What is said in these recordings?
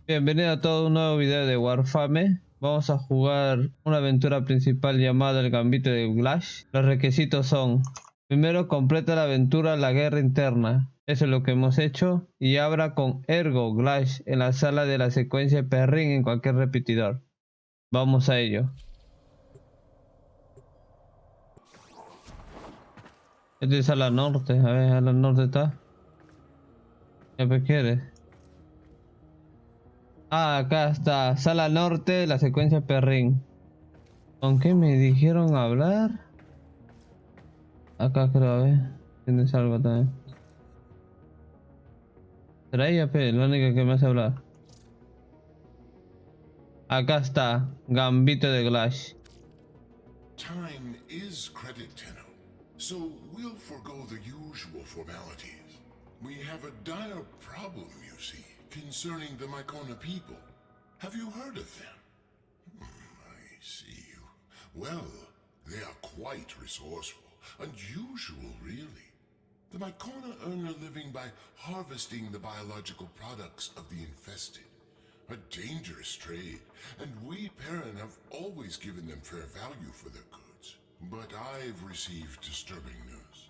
Bienvenido a todo un nuevo video de Warframe. Vamos a jugar una aventura principal llamada el gambito de Glast. Los requisitos son: primero, completa la aventura La Guerra Interna. Eso es lo que hemos hecho. Y abra con Ergo Glast en la sala de la secuencia Perrin en cualquier repetidor. Vamos a ello. Esta es sala norte. A ver, a la norte está. ¿Qué quieres? Ah, acá está. Sala norte, la secuencia Perrin. ¿Con qué me dijeron hablar? Acá creo, a ver. Tienes algo también. ¿Será ella, pe? La única que me hace hablar. Acá está. Gambito de Glast. Time is credit, Tenno, so we'll forego the usual formalities. We have a dire problem, you see, concerning the Mycona people. Have you heard of them? I see. Well, they are quite resourceful. Unusual, really. The Mycona earn a living by harvesting the biological products of the infested. A dangerous trade, and we Perrin have always given them fair value for their goods. But I've received disturbing news.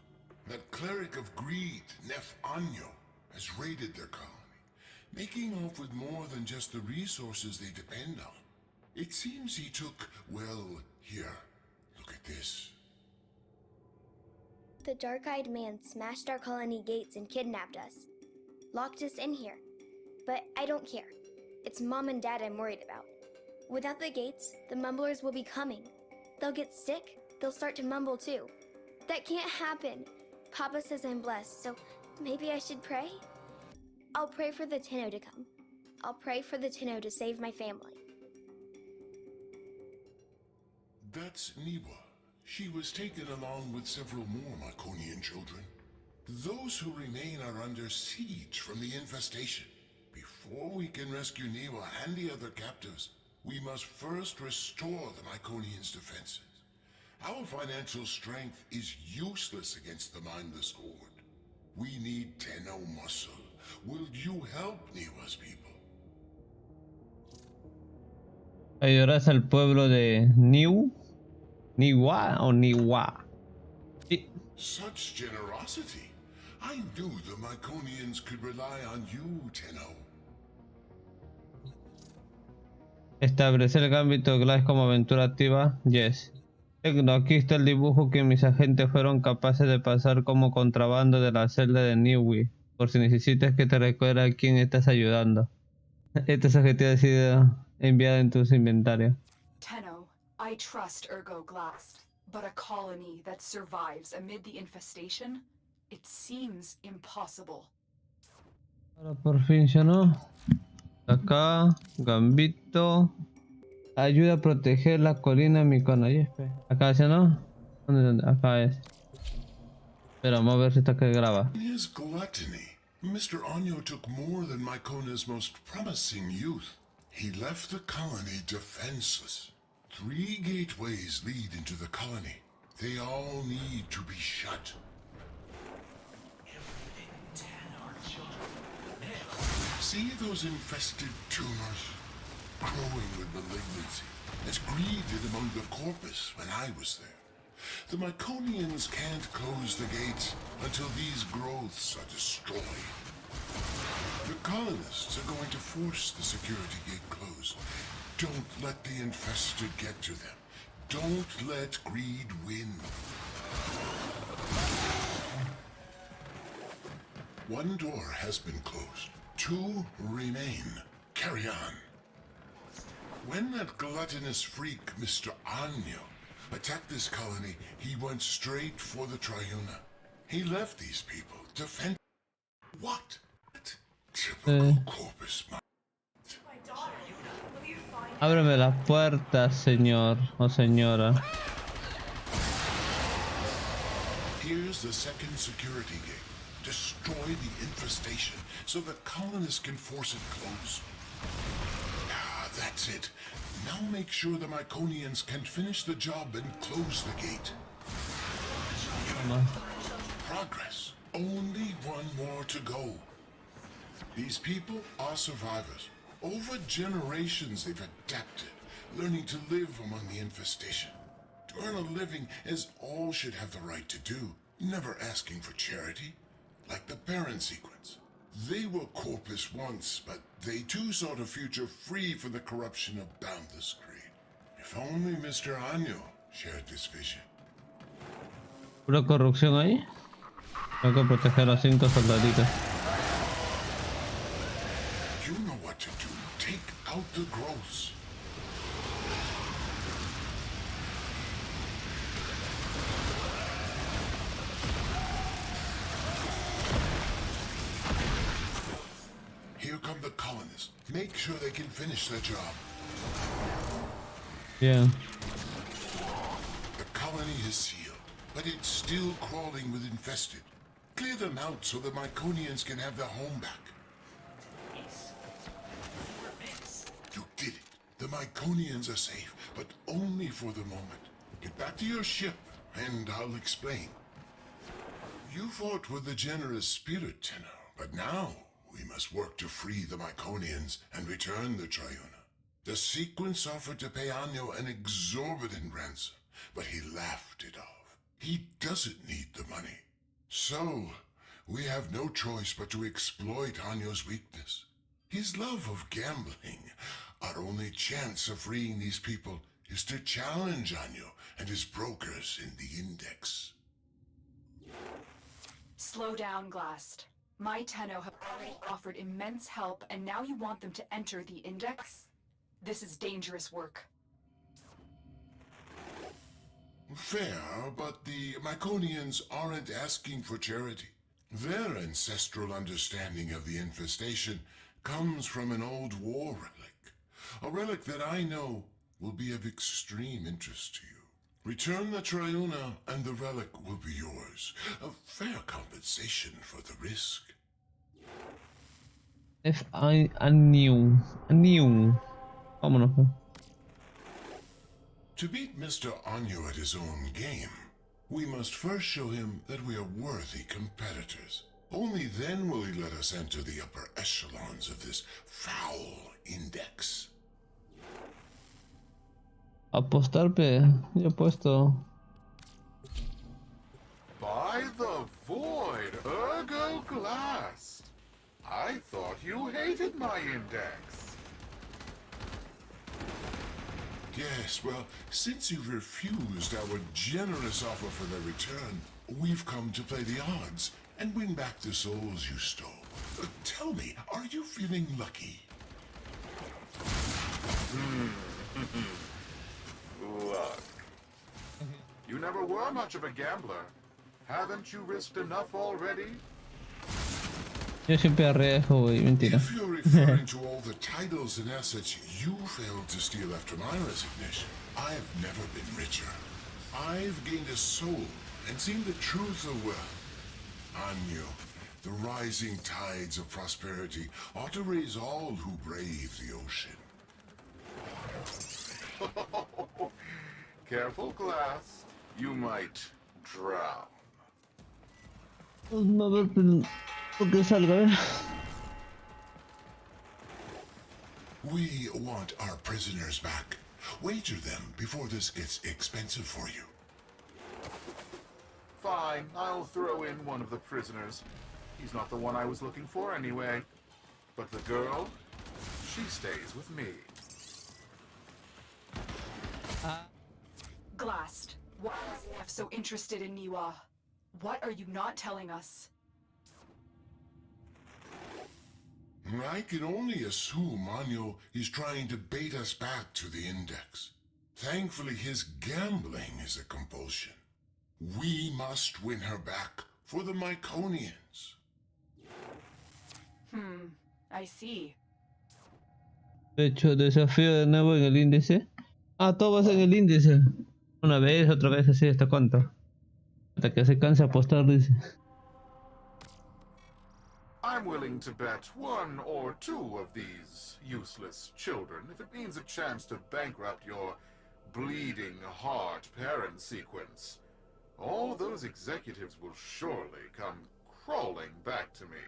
That cleric of greed, Nef Anyo, has raided their colony, making off with more than just the resources they depend on. It seems he took, well, here, look at this. The dark-eyed man smashed our colony gates and kidnapped us. Locked us in here. But I don't care. It's Mom and Dad I'm worried about. Without the gates, the mumblers will be coming. They'll get sick, they'll start to mumble too. That can't happen. Papa says I'm blessed, so maybe I should pray? I'll pray for the Tenno to come. I'll pray for the Tenno to save my family. That's Niwa. She was taken along with several more Myconian children. Those who remain are under siege from the infestation. Before we can rescue Niwa and the other captives, we must first restore the Myconians' defenses. Our financial strength is useless against the mindless horde. We need Tenno muscle. Will you help Niwa's people? ¿Ayudarás al pueblo de Niwa o Niwa? Sí. Such generosity. I knew the Myconians could rely on you, Tenno. Establecer el gambito de Glast como aventura activa. Yes. Tecno, aquí está el dibujo que mis agentes fueron capaces de pasar como contrabando de la celda de Niwi. Por si necesitas que te recuerde a quién estás ayudando. Este es objetivo ha sido enviado en tus inventarios. Tenno, I trust Ergo Glast, but a colony that survives amid the infestation? It seems impossible. Ahora por fin ya no. Acá, gambito. Ayuda a proteger la colina Mycona. Acá ya no. ¿Dónde? Acá es. Espera, vamos a ver si está que graba. In his gluttony, Mr. Anyo took more than Mycona's most promising youth. He left the colony defenseless. 3 gateways lead into the colony. They all need to be shut. See those infested tumors? Growing with malignancy, as greed among the corpus when I was there. The Myconians can't close the gates until these growths are destroyed. The colonists are going to force the security gate closed. Don't let the infested get to them. Don't let greed win. One door has been closed. 2 remain. Carry on. When that gluttonous freak, Mr. Anyo, attacked this colony, he went straight for the Triuna. He left these people defend. What? Typical corpus. Ábreme las puertas, señor o señora. Here's the second security gate. Destroy the infestation so the colonists can force it closed. Ah, that's it. Now make sure the Myconians can finish the job and close the gate. Progress. Only one more to go. These people are survivors. Over generations, they've adapted, learning to live among the infestation. To earn a living is all should have the right to do, never asking for charity, like the parent sequence. They were corpus once, but they too sought a future free from the corruption of boundless greed. If only Mr. Año shared this vision. Pura corrupción ahí. Tengo que proteger a 5 soldaditos. You know what to do. Take out the growths. Here come the colonists. Make sure they can finish their job. Bien. The colony is sealed, but it's still crawling with infested. Clear them out so the Myconians can have their home back. You did it. The Myconians are safe, but only for the moment. Get back to your ship, and I'll explain. You fought with a generous spirit, Tenno, but now we must work to free the Myconians and return the Triuna. The sequence offered to pay Año an exorbitant ransom, but he laughed it off. He doesn't need the money. So, we have no choice but to exploit Año's weakness. His love of gambling. Our only chance of freeing these people is to challenge Año and his brokers in the Index. Slow down, Glast. My Tenno have already offered immense help, and now you want them to enter the Index? This is dangerous work. Fair, but the Myconians aren't asking for charity. Their ancestral understanding of the infestation comes from an old war relic. A relic that I know will be of extreme interest to you. Return the Triuna and the relic will be yours. A fair compensation for the risk. Año. Vámonos. To beat Mr. Año at his own game, we must first show him that we are worthy competitors. Only then will he let us enter the upper echelons of this foul Index. Apostar, yo he puesto. By the void, ergo Glast. I thought you hated my Index. Yes, well, since you've refused our generous offer for their return, we've come to play the odds and win back the souls you stole. Tell me, are you feeling lucky? Luck. You never were much of a gambler. Haven't you risked enough already? Yo siempre arriesgo, güey, mentira. If you're referring to all the titles and assets you failed to steal after my resignation, I've never been richer. I've gained a soul and seen the truth of wealth. Año, the rising tides of prosperity ought to raise all who brave the ocean. Careful, Glast. You might drown. A ver, porque salga, a ver. We want our prisoners back. Wager them before this gets expensive for you. Fine, I'll throw in one of the prisoners. He's not the one I was looking for anyway. But the girl, she stays with me. Glast, why is F so interested in Niwa? What are you not telling us? I can only assume Año is trying to bait us back to the Index. Thankfully, his gambling is a compulsion. We must win her back for the Myconians. I see. Hecho desafío de nuevo en el índice. Ah, todo va a ser en el índice. Una vez, otra vez, así, ¿hasta cuánto? Hasta que se canse apostar, dice. I'm willing to bet one or two of these useless children if it means a chance to bankrupt your bleeding heart parent sequence. All those executives will surely come crawling back to me.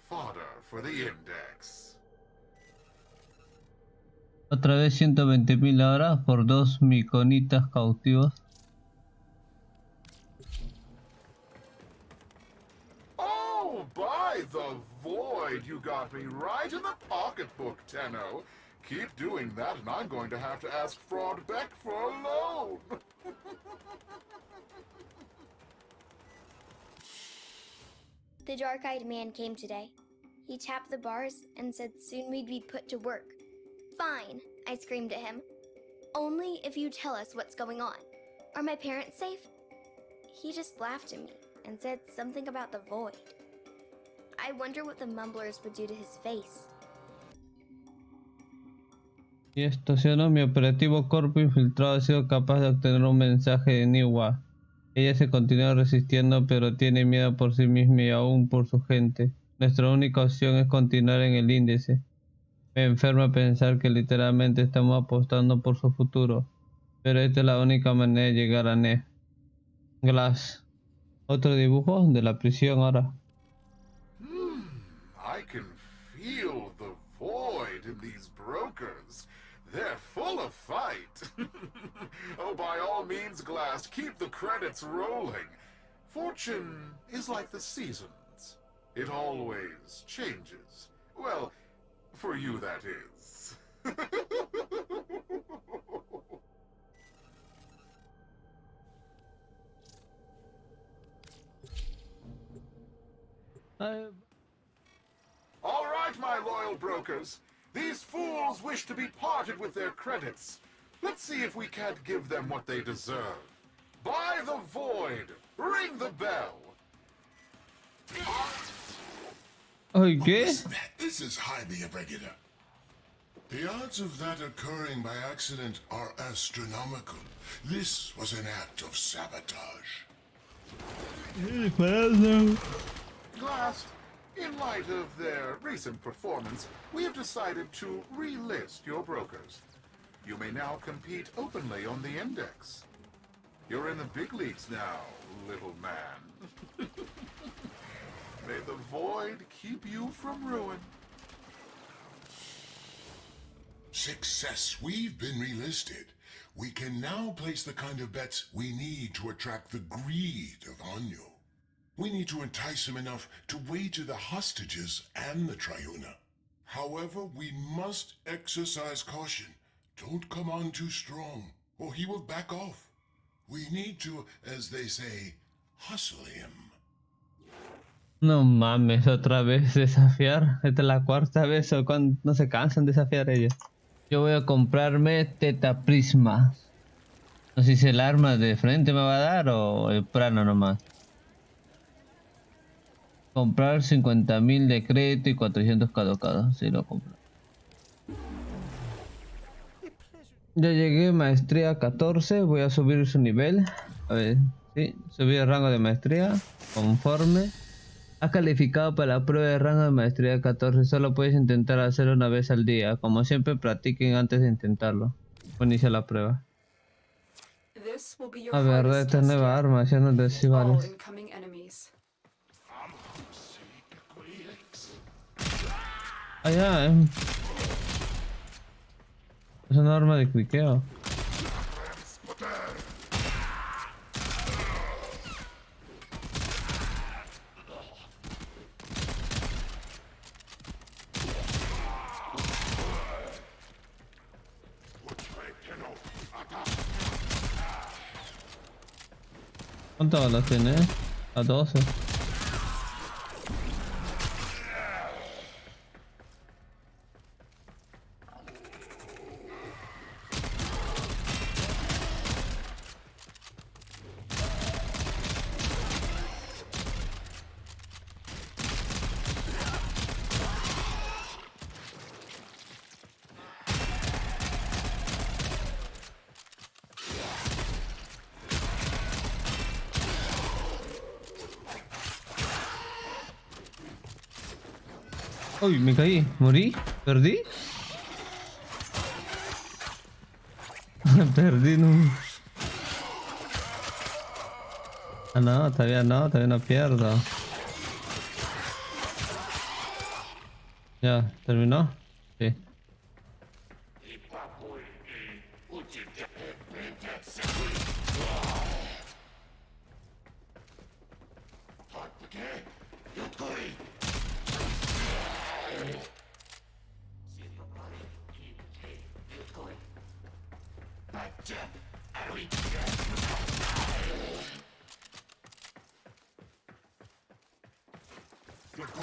Fodder for the Index. Otra vez 120.000 horas por 2 miconitas cautivos. Oh, by the void, you got me right in the pocketbook, Tenno. Keep doing that and I'm going to have to ask Fraud Beck for a loan. The dark-eyed man came today. He tapped the bars and said soon we'd be put to work. Fine, I screamed at him. Only if you tell us what's going on. Are my parents safe? He just laughed at me and said something about the void. I wonder what the mumblers would do to his face. Y estacionó mi operativo cuerpo infiltrado ha sido capaz de obtener un mensaje de Niwa. Ella se continúa resistiendo pero tiene miedo por sí misma y aún por su gente. Nuestra única opción es continuar en el índice. Me enferma pensar que literalmente estamos apostando por su futuro. Pero esta es la única manera de llegar a Nef. Glast. Otro dibujo de la prisión ahora. I can feel the void in these brokers. They're full of fight. Oh, by all means, Glast, keep the credits rolling. Fortune is like the seasons. It always changes. Well, for you, that is. All right, my loyal brokers. These fools wish to be parted with their credits. Let's see if we can't give them what they deserve. Buy the void. Ring the bell. Ay, ¿qué? This is highly irregular. The odds of that occurring by accident are astronomical. This was an act of sabotage. Glast, in light of their recent performance, we have decided to relist your brokers. You may now compete openly on the index. You're in the big leagues now, little man. May the void keep you from ruin. Success. We've been relisted. We can now place the kind of bets we need to attract the greed of Anyo. We need to entice him enough to wager the hostages and the Triuna. However, we must exercise caution. Don't come on too strong, or he will back off. We need to, as they say, hustle him. No mames, otra vez desafiar. Esta es la cuarta vez o cuando no se cansan de desafiar ellos. Yo voy a comprarme Tetra Prisma. No sé si el arma de frente me va a dar o el plano nomás. Comprar 50.000 de crédito y 400 caducados. Sí, lo compro. Ya llegué maestría 14. Voy a subir su nivel. A ver, sí, subí el rango de maestría. Conforme. Has calificado para la prueba de rango de maestría 14. Solo puedes intentar hacerlo una vez al día. Como siempre, practiquen antes de intentarlo. Inicia la prueba. This will be your A ver, hardest esta test nueva yet. arma, ya no All decimales. incoming enemies. Ah, ya, es una arma de cliqueo. ¿Cuántas balas tiene? A 12. Uy, me caí, morí, perdí. Perdí, no. Ah, no, todavía no pierdo. Ya, ¿terminó? Sí.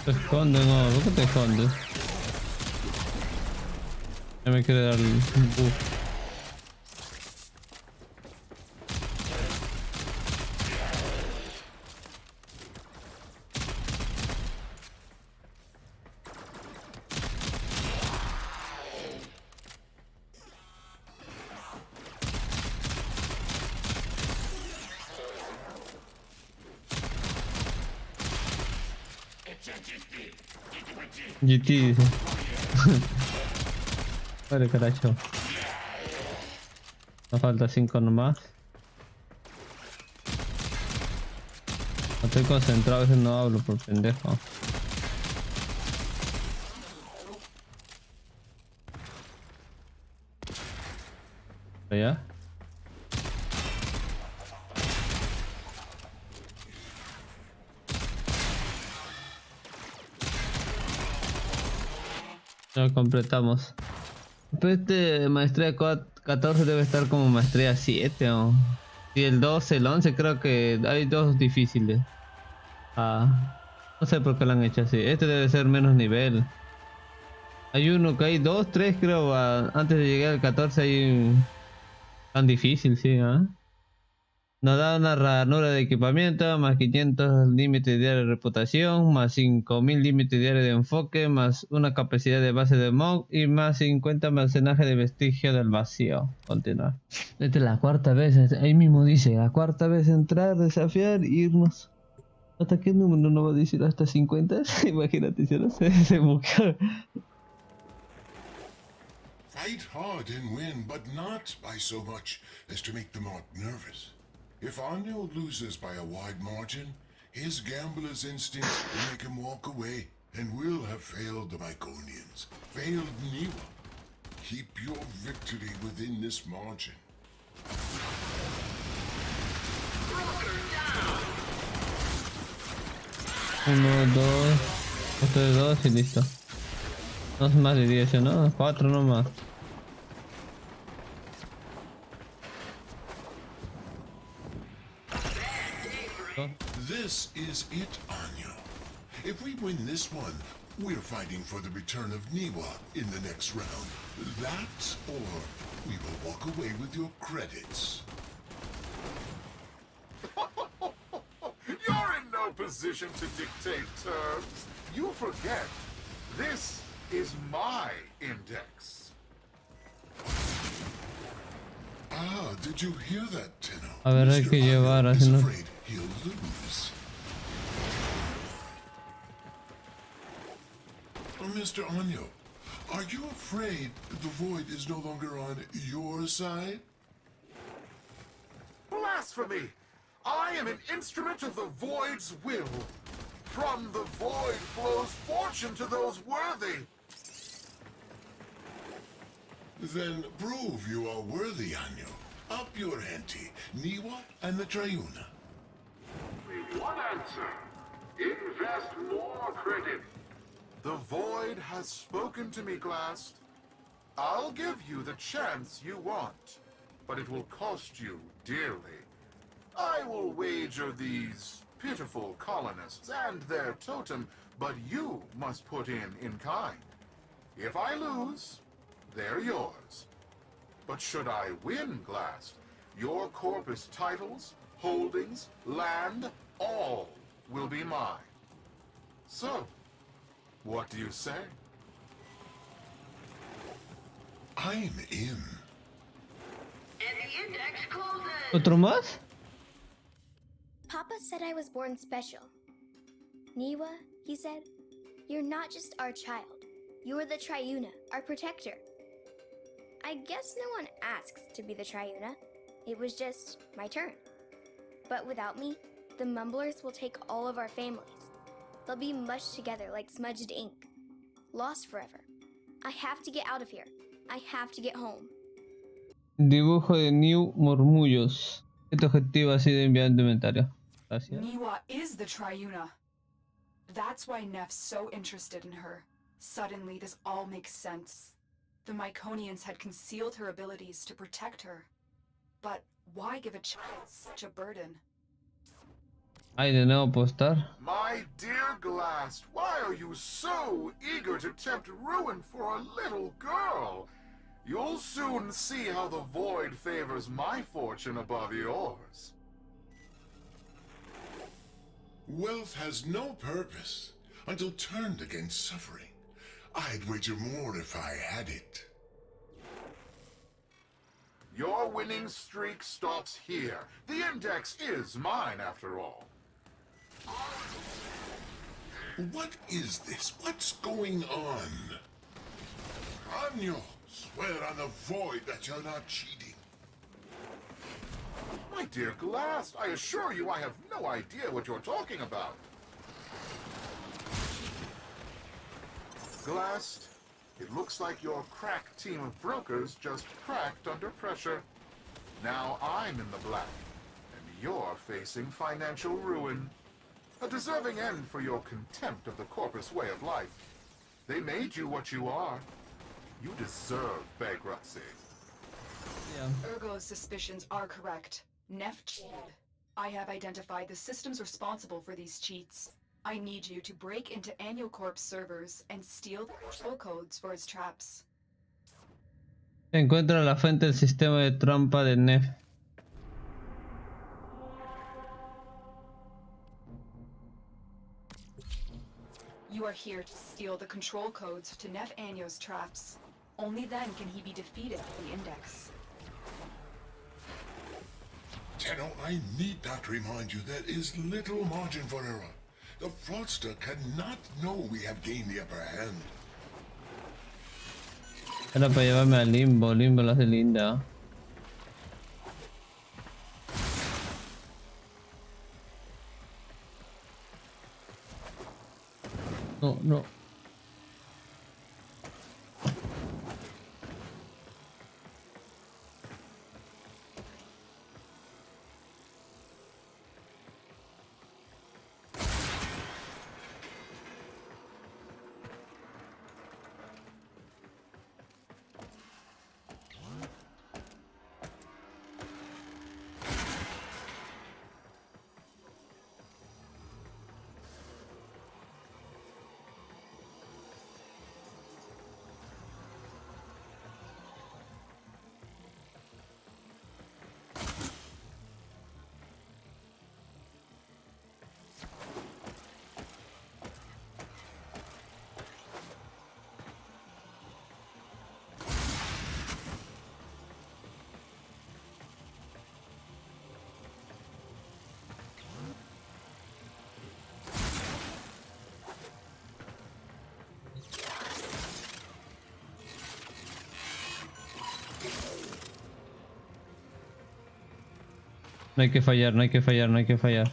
Te esconde, no, ¿por qué te escondes? Ya me quiere dar el buff. GT dice. Vale, carajo. Nos falta 5 nomás. No estoy concentrado, a veces no hablo por pendejo. ¿Ya? Ya completamos. Pero maestría 14 debe estar como maestría 7 o... Y el 12, el 11 creo que hay dos difíciles. No sé por qué lo han hecho así. Este debe ser menos nivel. Hay uno que hay 2, 3 creo. Antes de llegar al 14 hay tan difícil, sí, ¿ah? Nos da una ranura de equipamiento, más 500 límites diarios de reputación, más 5000 límites diarios de enfoque, más una capacidad de base de mod y más 50 almacenaje de vestigio del vacío. Continuar. Esta es la cuarta vez, ahí mismo dice, la cuarta vez entrar, desafiar, irnos. ¿Hasta qué número no va a decir? ¿Hasta 50? Imagínate, si no se buquea. Fight hard and win, but not by so much as to make the mark nervous. If Anyo loses by a wide margin, his gambler's instincts will make him walk away, and we'll have failed the Myconians, failed Niwa. Keep your victory within this margin. 1, 2, otro de 2 y listo. No es más de 10, ¿no? 4 nomás. This is it, Anyo. If we win this one, we're fighting for the return of Niwa in the next round. That, or we will walk away with your credits. You're in no position to dictate terms. You forget. This is my index. Ah, did you hear that, Tenno? A ver, hay que llevar Anyo así, is ¿no? afraid he'll lose. Mr. Anyo, are you afraid the Void is no longer on your side? Blasphemy! I am an instrument of the Void's will. From the Void flows fortune to those worthy. Then prove you are worthy, Anyo. Up your ante, Niwa and the Triuna. One answer. Invest more credit. The Void has spoken to me, Glast. I'll give you the chance you want, but it will cost you dearly. I will wager these pitiful colonists and their totem, but you must put in kind. If I lose, they're yours. But should I win, Glast, your corpus titles, holdings, land, all will be mine. So, what do you say? I'm in. And the index closes. ¿Otro más? Papa said I was born special. Niwa, he said, you're not just our child. You're the Triuna, our protector. I guess no one asks to be the Triuna. It was just my turn. But without me, the Mumblers will take all of our families. They'll be mushed together like smudged ink. Lost forever. I have to get out of here. I have to get home. Dibujo de New Murmullos. Este objetivo ha sido enviado en inventario. Gracias. Niwa is the Triuna. That's why Nef's so interested in her. Suddenly, this all makes sense. The Myconians had concealed her abilities to protect her. But why give a child such a burden? Ay, de nuevo postar. My dear Glast, why are you so eager to tempt ruin for a little girl? You'll soon see how the void favors my fortune above yours. Wealth has no purpose until turned against suffering. I'd wager more if I had it. Your winning streak stops here. The index is mine, after all. What is this? What's going on? Rango, swear on the void that you're not cheating. My dear Glast, I assure you I have no idea what you're talking about. Glast, it looks like your crack team of brokers just cracked under pressure. Now I'm in the black, and you're facing financial ruin. A deserving end for your contempt of the corpus way of life. They made you what you are. You deserve bankruptcy. Yeah. Ergo's suspicions are correct. Nef cheated. I have identified the systems responsible for these cheats. I need you to break into Annual Corp's servers and steal the control codes for his traps. Encuentra la fuente del sistema de trampa de Nef. You are here to steal the control codes to Nef Anyo's traps. Only then can he be defeated at the Index. Tenno, I need not remind you there is little margin for error. The fraudster cannot know we have gained the upper hand. Era para llevarme al limbo. Limbo lo hace linda. No, no. No hay que fallar, no hay que fallar, no hay que fallar.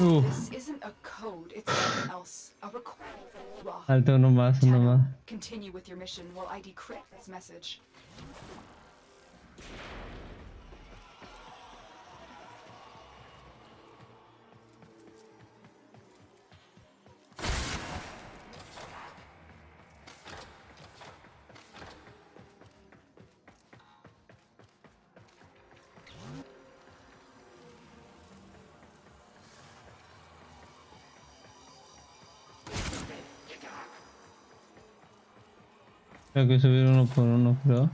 This isn't a code, it's something else. A recording from Ra. Alto, uno más, uno más. Continue with your mission while I decrypt this message. Tengo que subir uno por uno, creo.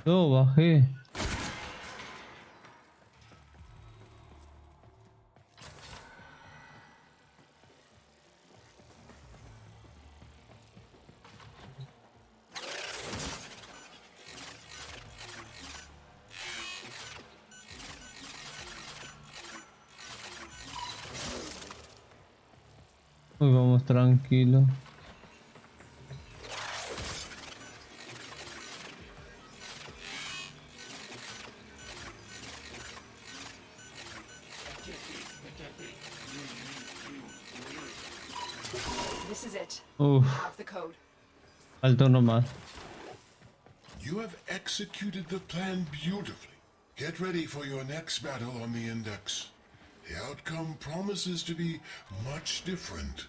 No, bajé. Uy, vamos tranquilo. This is it. Uf, Have the code. falta uno más. You have executed the plan beautifully. Get ready for your next battle on the Index. The outcome promises to be much different.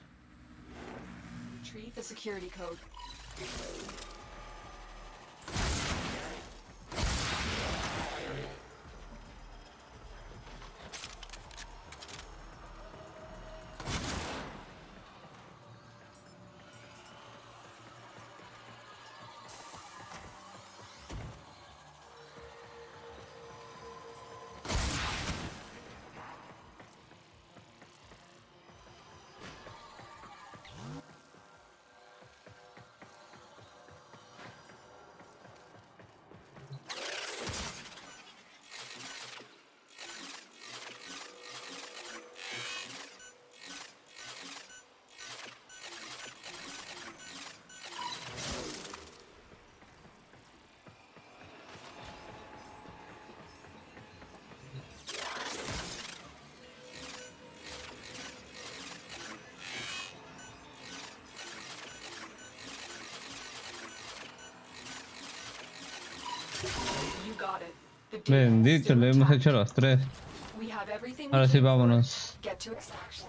Retrieve the security code. You got it. The data is Bendito, still lo hemos intact. hecho los tres. We have everything we Ahora sí, came for. vámonos. Get to extraction.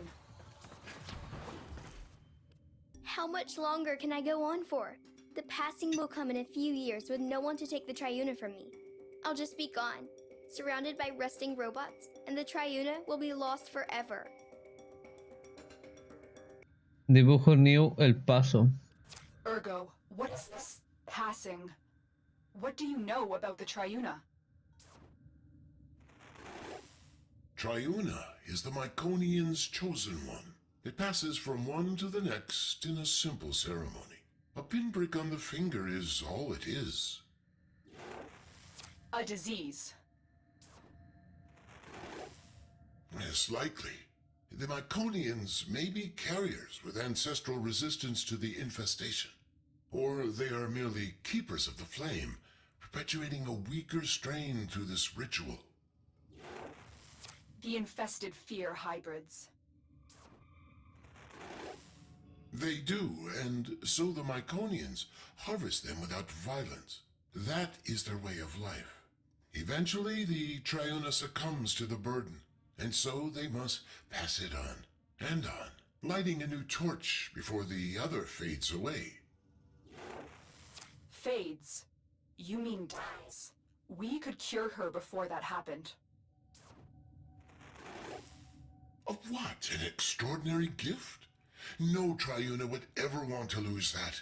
How much longer can I go on for? The passing will come in a few years with no one to take the Triuna from me. I'll just be gone, surrounded by rusting robots, and the Triuna will be lost forever. Dibujo new el paso. Ergo, what is this passing? What do you know about the Triuna? Triuna is the Myconian's chosen one. It passes from one to the next in a simple ceremony. A pinprick on the finger is all it is. A disease. Yes, likely. The Myconians may be carriers with ancestral resistance to the infestation. Or they are merely keepers of the flame, perpetuating a weaker strain through this ritual. The infested fear hybrids. They do, and so the Myconians harvest them without violence. That is their way of life. Eventually, the Triuna succumbs to the burden, and so they must pass it on, and on, lighting a new torch before the other fades away. Fades. You mean dies. We could cure her before that happened. Of what? An extraordinary gift? No Triuna would ever want to lose that.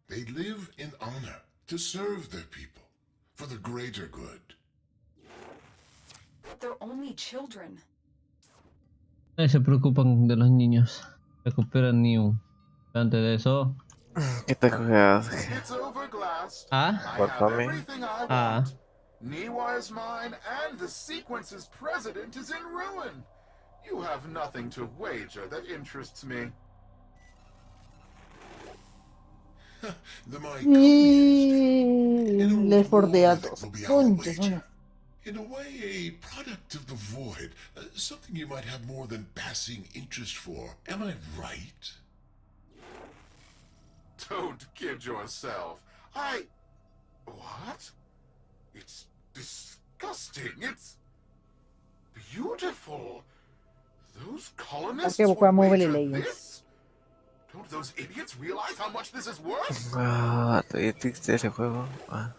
They live in honor, to serve their people, for the greater good. But they're only children. Se preocupan de los niños. Recuperan new. Antes de eso. ¿Qué te juegas? It's over, Glast. Ah. I have Warframe. everything I Ah. want. Niwa is mine, and the sequence's president is in ruin. You have nothing to wager that interests me. The Myconians, in a Left 4 Dead war 2. that will be our Conches, wager. bueno. In a way, a product of the void. Something you might have more than passing interest for. Am I right? Don't kid yourself. What? It's disgusting. It's beautiful. Those colonists que would buscar Mobile wager Legends. this? Don't those idiots realize how much this is worth? Ah, todavía existe ese juego. Ah,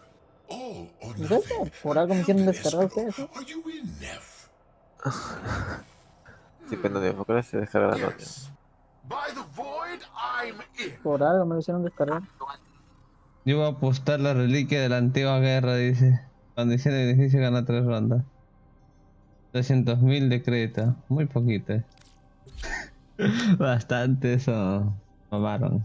All or ¿Es nothing. ese? Por algo me hicieron Captain descargar Eskimo, ustedes, ¿no? Are you in Neff? depende de enfocar se descarga la nota. Yes. By the void, I'm in. Por algo me lo hicieron descargar. Yo voy a apostar la reliquia de la antigua guerra, dice. Condiciones difíciles, gana 3 rondas. 300.000 de crédito. Muy poquito. Bastante eso. Mamaron.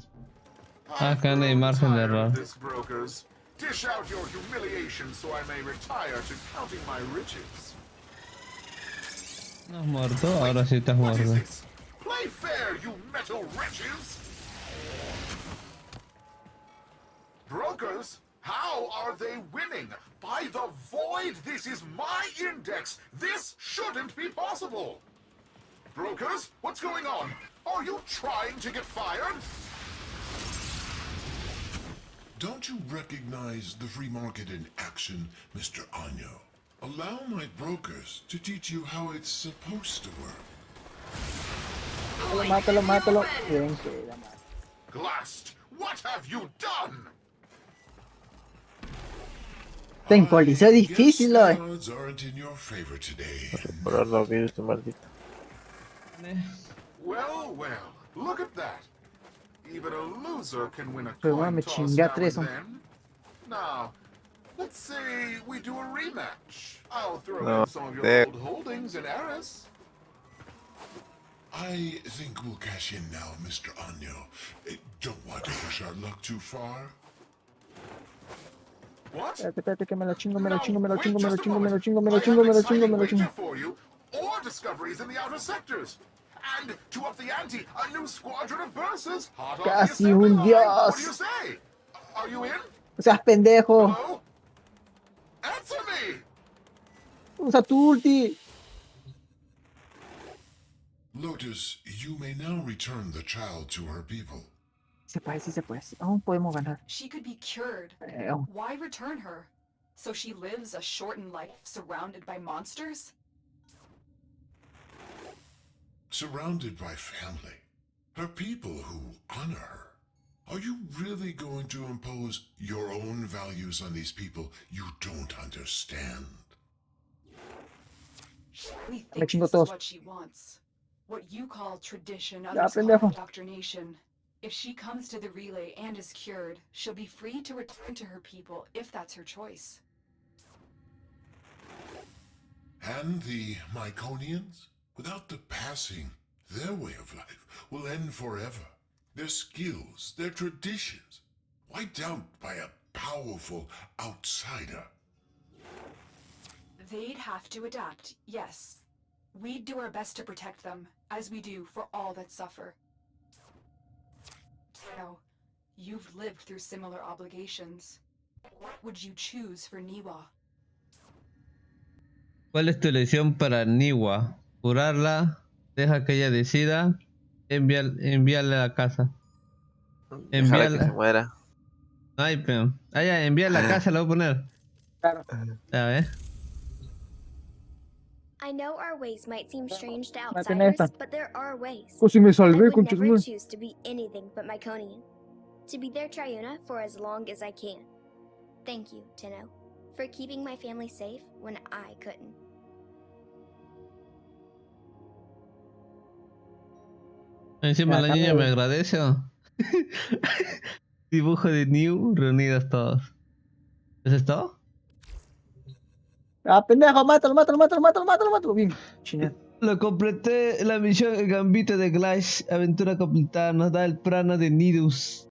Acá no hay margen de error. This, brokers. Dish out your humiliation so I may retire to counting my riches. ¿No has muerto? Ahora sí estás What is muerto. this? Play fair, you metal wretches! Brokers, how are they winning? By the void, this is my index! This shouldn't be possible! Brokers, what's going on? Are you trying to get fired? Don't you recognize the free market in action, Mr. Anyo? Allow my brokers to teach you how it's supposed to work. Mátalo, mátalo. Bien, que la madre. Glast, what have you done? Te encolizó difícil, Guess hoy. the odds aren't in your favor today. Por los virus, maldito. Well, well, look at that. Even a loser can win a Pero coin me toss chingué now a tres, and ¿no? then. Now, let's say we do a rematch. I'll throw No, in some of your there. old holdings in Eris. I think we'll cash in now, Mr. Anyo. Don't want to push our luck too far. What? Espérate, que me lo chingo, me lo No, chingo, me lo wait chingo, me lo just a chingo, me lo moment. chingo, me I lo have chingo, an me lo chingo, exciting me lo wager chingo. for you, or discoveries in the outer sectors. And to up the ante, a new squadron of bursars, hot off the Casi assembly un line. dios. What do you say? Are you in? O seas pendejo. Hello? Answer me! Usa tu ulti. Lotus, you may now return the child to her people. Se puede, sí se puede. Sí. Aún podemos ganar. She could be cured. Aún. Why return her? So she lives a shortened life surrounded by monsters? Surrounded by family. Her people who honor her. Are you really going to impose your own values on these people you don't understand? She really Me thinks chingo this is todos. what she wants. What you call tradition, Ya, others call pendejo. indoctrination. If she comes to the relay and is cured, she'll be free to return to her people if that's her choice. And the Myconians? Without the passing, their way of life will end forever. Their skills, their traditions, wiped out by a powerful outsider. They'd have to adapt, yes. We'd do our best to protect them, as we do for all that suffer. Now, you've lived through similar obligations. What would you choose for Niwa? ¿Cuál es tu elección para Niwa? ¿Curarla? ¿Deja que ella decida? Enviarla a la casa. Dejará que se Enviarla. muera. Ay, pero. Ah, ya, enviarla a la casa, la voy a poner. Claro. A ver. I know our ways might seem strange to Voy a tener outsiders, esta. but there are ways. Pues si me I salvé, would concha never tu madre. choose to be anything but Myconian. To be their Triuna for as long as I can. Thank you, Tenno, for keeping my family safe when I couldn't. Encima Ya, la acá niña me- me agradece. ¿O? Dibujo de New reunidos todos. ¿Eso es todo? Ah, pendejo, mátalo, mátalo, mátalo, mátalo, mátalo, mátalo. Bien, chingada. Lo completé la misión El Gambito de Glast. Aventura completada. Nos da el prana de Nidus.